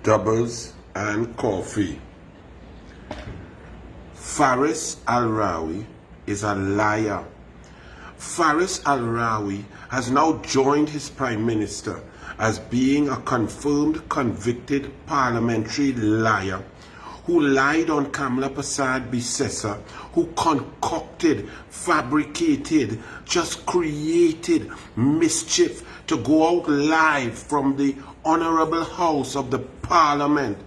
doubles and coffee. Faris al-Rawi is a liar. Faris al-Rawi has now joined his prime minister as being a confirmed convicted parliamentary liar who lied on Kamla Persad-Bissessar, who concocted, fabricated, just created mischief to go out live from the Honorable House of the Parliament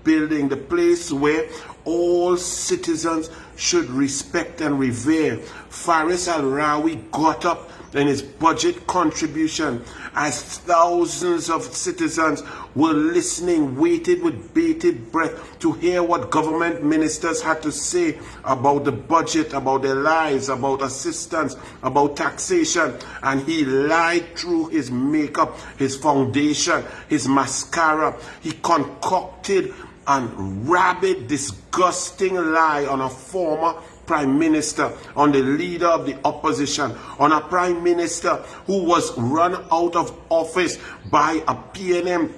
building, the place where all citizens should respect and revere. Faris al-Rawi got up in his budget contribution as thousands of citizens were listening, waited with bated breath to hear what government ministers had to say about the budget, about their lives, about assistance, about taxation. And he lied through his makeup, his foundation, his mascara. He concocted a rabid, disgusting lie on a former prime minister, on the leader of the opposition, on a prime minister who was run out of office by a PNM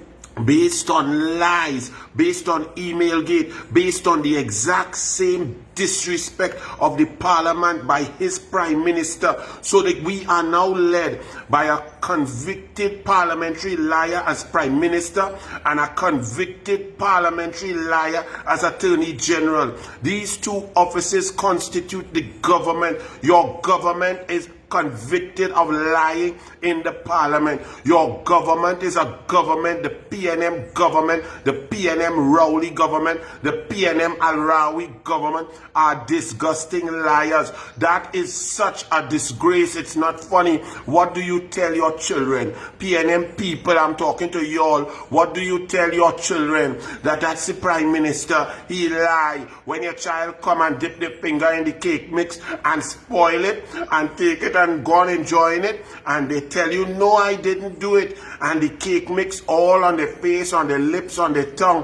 based on lies, based on emailgate, based on the exact same disrespect of the parliament by his prime minister, so that we are now led by a convicted parliamentary liar as prime minister and a convicted parliamentary liar as attorney general. These two offices constitute the government. Your government is convicted of lying in the parliament. Your government is a government, the PNM government, the PNM Rowley government, the PNM al-Rawi government are disgusting liars. That is such a disgrace. It's not funny. What do you tell your children? PNM people, I'm talking to y'all. What do you tell your children? That's the prime minister. He lie. When your child come and dip the finger in the cake mix and spoil it and take it and go on enjoying it, and they tell you, no, I didn't do it, and the cake mix all on the face, on the lips, on the tongue,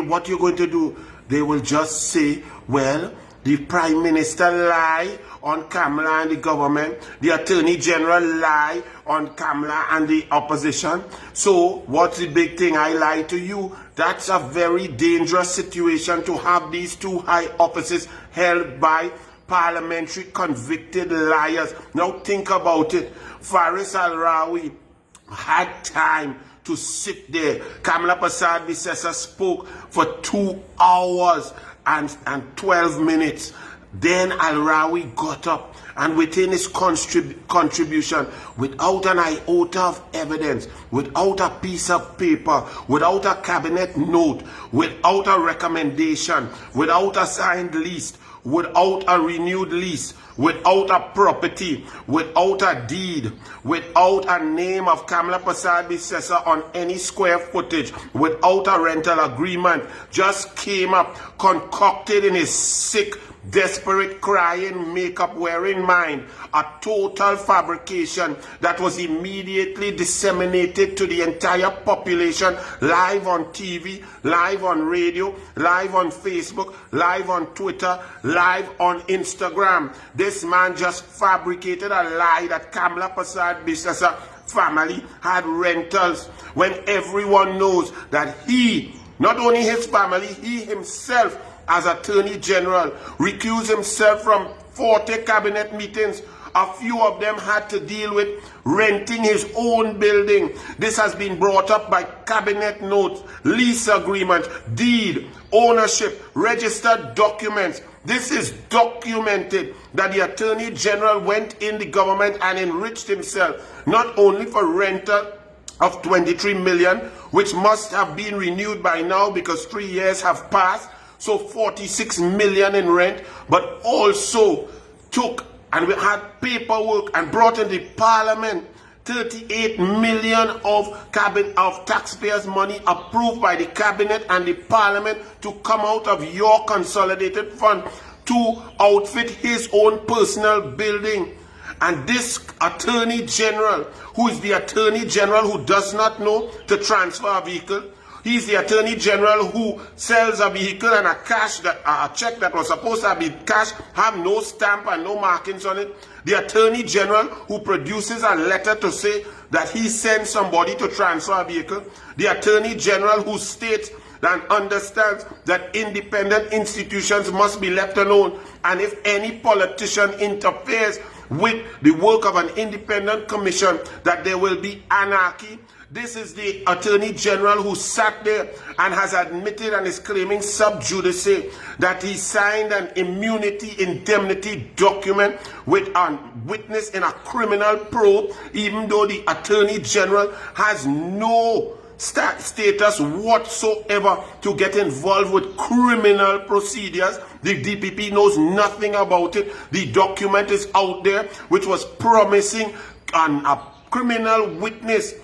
what you're going to do? They will just say, well, the prime minister lie on Kamla and the government, the attorney general lie on Kamla and the opposition. So what's the big thing? I lie to you. That's a very dangerous situation to have these two high offices held by parliamentary convicted liars. Now think about it. Faris al-Rawi had time to sit there. Kamla Persad-Bissessar spoke for 2 hours and 12 minutes. Then al-Rawi got up, and within his contribution, without an iota of evidence, without a piece of paper, without a cabinet note, without a recommendation, without a signed lease, without a renewed lease, without a property, without a deed, without a name of Kamla Persad-Bissessar on any square footage, without a rental agreement, just came up, concocted in his sick, desperate, crying, makeup wearing mind a total fabrication that was immediately disseminated to the entire population, live on TV, live on radio, live on Facebook, live on Twitter, live on Instagram. This man just fabricated a lie that Kamla Persad-Bissessar family had rentals, when everyone knows that he, not only his family, he himself as attorney general recused himself from 40 cabinet meetings. A few of them had to deal with renting his own building. This has been brought up by cabinet notes, lease agreement, deed, ownership, registered documents. This is documented that the attorney general went in the government and enriched himself, not only for rental of 23 million, which must have been renewed by now because 3 years have passed, so 46 million in rent, but also took and we had paperwork and brought in the parliament 38 million of taxpayers' money approved by the cabinet and the parliament to come out of your consolidated fund to outfit his own personal building. And this attorney general, who is the attorney general who does not know to transfer a vehicle, he's the attorney general who sells a vehicle and a check that was supposed to be cash have no stamp and no markings on it. The attorney general who produces a letter to say that he sent somebody to transfer a vehicle. The Attorney General who states and understands that independent institutions must be left alone, and if any politician interferes with the work of an independent commission, that there will be anarchy. This is the Attorney General who sat there and has admitted and is claiming sub judice that he signed an immunity indemnity document with a witness in a criminal probe, even though the Attorney General has no status whatsoever to get involved with criminal procedures. The DPP knows nothing about it. The document is out there, which was promising a criminal witness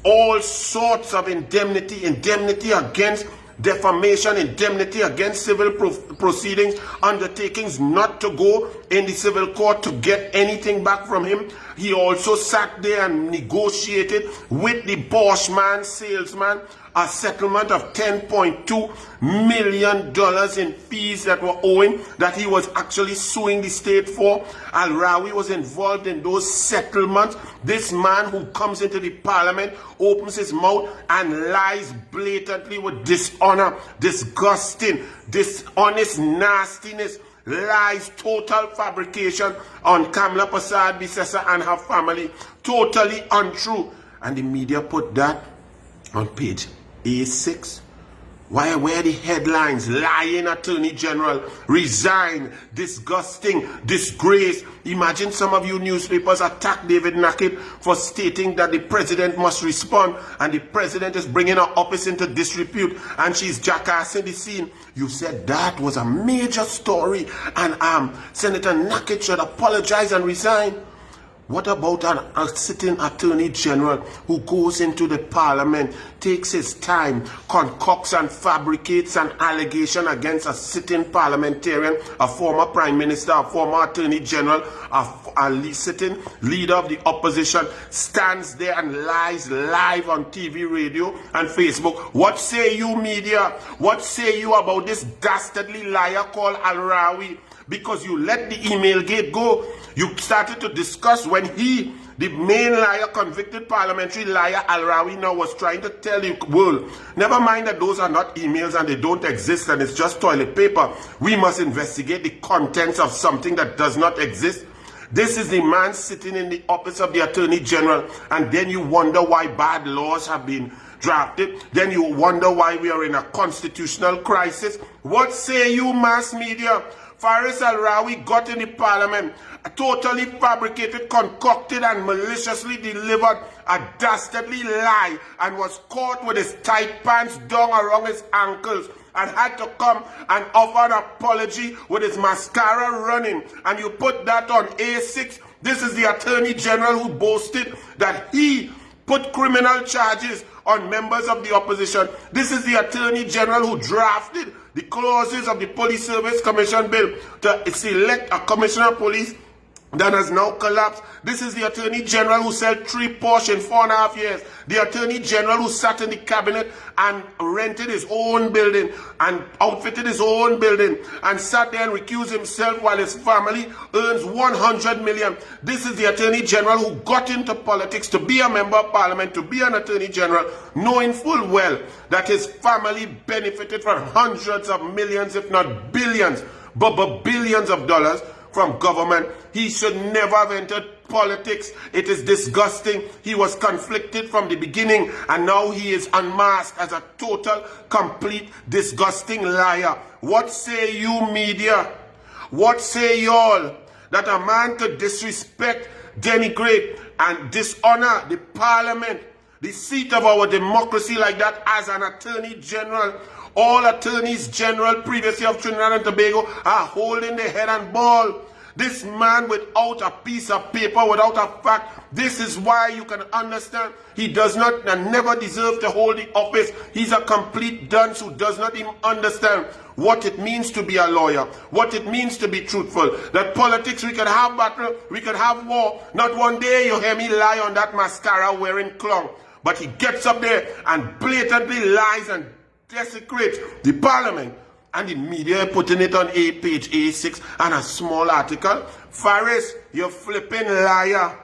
all sorts of indemnity against defamation, indemnity against civil proceedings, undertakings not to go in the civil court to get anything back from him. He also sat there and negotiated with the Bosch man, salesman, a settlement of $10.2 million in fees that were owing, that he was actually suing the state for. Al-Rawi was involved in those settlements. This man who comes into the parliament, opens his mouth and lies blatantly with dishonor, disgusting, dishonest nastiness, lies, total fabrication on Kamla Prasad Bisesa and her family. Totally untrue. And the media put that on page A6. Where the headlines? Lying Attorney General, resign, disgusting, disgrace. Imagine some of you newspapers attack David Nakib for stating that the president must respond, and the president is bringing her office into disrepute, and she's jackassing the scene. You said that was a major story, and Senator Nakib should apologize and resign. What about a sitting Attorney General who goes into the parliament, takes his time, concocts and fabricates an allegation against a sitting parliamentarian, a former Prime Minister, a former Attorney General, a sitting leader of the opposition, stands there and lies live on TV, radio, and Facebook? What say you, media? What say you about this dastardly liar called Al-Rawi? Because you let the email gate go. You started to discuss when he, the main liar, convicted parliamentary liar Al-Rawi, now was trying to tell the world, never mind that those are not emails and they don't exist and it's just toilet paper. We must investigate the contents of something that does not exist. This is the man sitting in the office of the Attorney General, and then you wonder why bad laws have been drafted. Then you wonder why we are in a constitutional crisis. What say you, mass media? Faris Al-Rawi got in the parliament, totally fabricated, concocted, and maliciously delivered a dastardly lie, and was caught with his tight pants down around his ankles, and had to come and offer an apology with his mascara running. And you put that on A6. This is the Attorney General who boasted that he put criminal charges on members of the opposition. This is the Attorney General who drafted the clauses of the Police Service Commission Bill to select a commissioner of police that has now collapsed. This is the Attorney General who sold 3 Porsche in 4.5 years. The Attorney General who sat in the cabinet and rented his own building and outfitted his own building and sat there and recused himself while his family earns 100 million. This is the Attorney General who got into politics to be a member of parliament, to be an Attorney General, knowing full well that his family benefited from hundreds of millions, if not billions, but billions of dollars from government. He should never have entered politics. It is disgusting. He was conflicted from the beginning, and now he is unmasked as a total, complete, disgusting liar. What say you, media? What say y'all? That a man could disrespect, denigrate, and dishonor the parliament, the seat of our democracy, like that as an Attorney General? All attorneys general previously of Trinidad and Tobago are holding their head and ball. This man without a piece of paper, without a fact, this is why you can understand he does not and never deserve to hold the office. He's a complete dunce who does not even understand what it means to be a lawyer, what it means to be truthful. That politics, we can have battle, we can have war. Not one day you hear me lie on that mascara wearing clown. But he gets up there and blatantly lies and desecrates the parliament, and the media putting it on page A6 and a small article. Faris, you flipping liar.